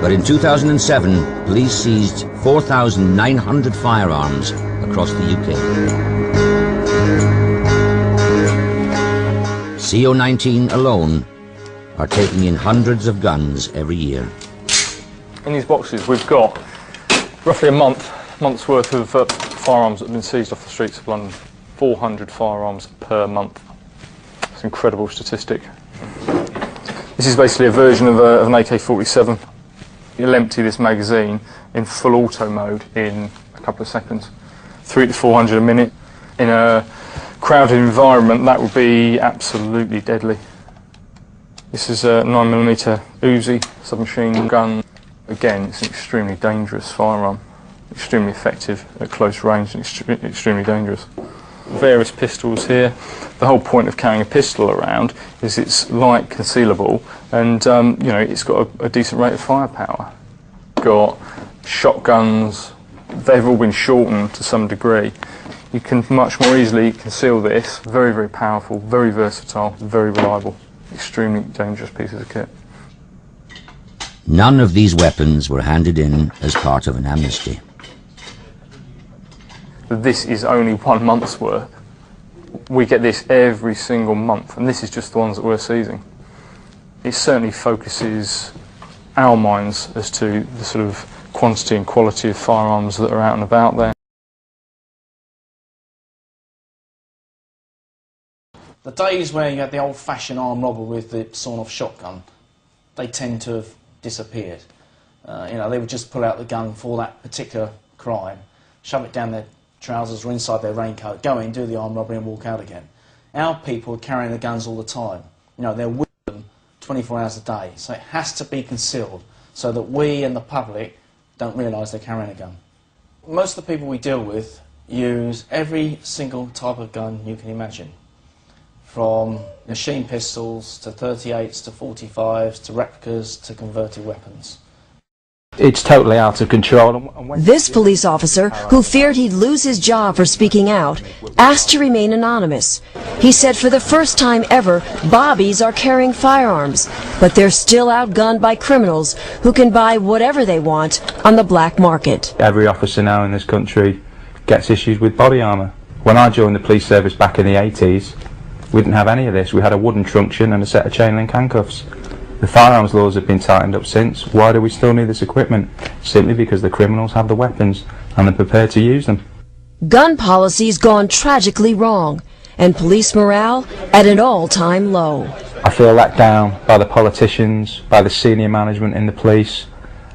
But in 2007, police seized 4,900 firearms across the UK. CO19 alone are taking in hundreds of guns every year. In these boxes we've got roughly a month's worth of firearms that have been seized off the streets of London. 400 firearms per month. It's an incredible statistic. This is basically a version of an AK-47. You'll empty this magazine in full auto mode in a couple of seconds. 300 to 400 a minute. In a crowded environment that would be absolutely deadly. This is a 9mm Uzi submachine gun. Again, it's an extremely dangerous firearm. Extremely effective at close range and extremely dangerous. Various pistols here. The whole point of carrying a pistol around is it's light, concealable, and you know, it's got a decent rate of firepower. Got shotguns. They've all been shortened to some degree. You can much more easily conceal this. Very, very powerful, very versatile, very reliable. Extremely dangerous pieces of kit. None of these weapons were handed in as part of an amnesty. This is only 1 month's worth. We get this every single month, and this is just the ones that we're seizing. It certainly focuses our minds as to the sort of quantity and quality of firearms that are out and about there. The days where you had the old-fashioned armed robber with the sawn-off shotgun, they tend to have disappeared. You know, they would just pull out the gun for that particular crime, shove it down their trousers or inside their raincoat, go in, do the armed robbery and walk out again. Our people are carrying the guns all the time. You know, they're with them 24 hours a day, so it has to be concealed so that we and the public don't realise they're carrying a gun. Most of the people we deal with use every single type of gun you can imagine, from machine pistols to 38s to 45s to replicas to converted weapons. It's totally out of control. This police officer, who feared he'd lose his job for speaking out, asked to remain anonymous. He said for the first time ever, bobbies are carrying firearms, but they're still outgunned by criminals who can buy whatever they want on the black market. Every officer now in this country gets issues with body armour. When I joined the police service back in the 80s, we didn't have any of this. We had a wooden truncheon and a set of chain link handcuffs. The firearms laws have been tightened up since. Why do we still need this equipment? Simply because the criminals have the weapons and they're prepared to use them. Gun policy's gone tragically wrong, and police morale at an all-time low. I feel let down by the politicians, by the senior management in the police,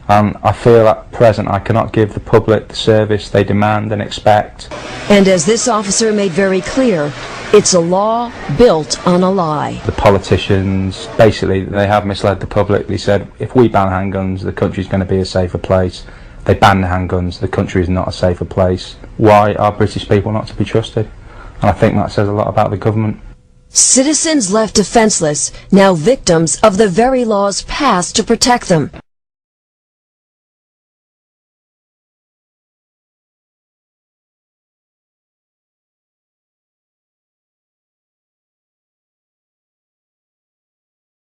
and I feel at present I cannot give the public the service they demand and expect. And as this officer made very clear, it's a law built on a lie. The politicians, basically, they have misled the public. They said, if we ban handguns, the country's going to be a safer place. They ban the handguns, the country is not a safer place. Why are British people not to be trusted? And I think that says a lot about the government. Citizens left defenseless, now victims of the very laws passed to protect them.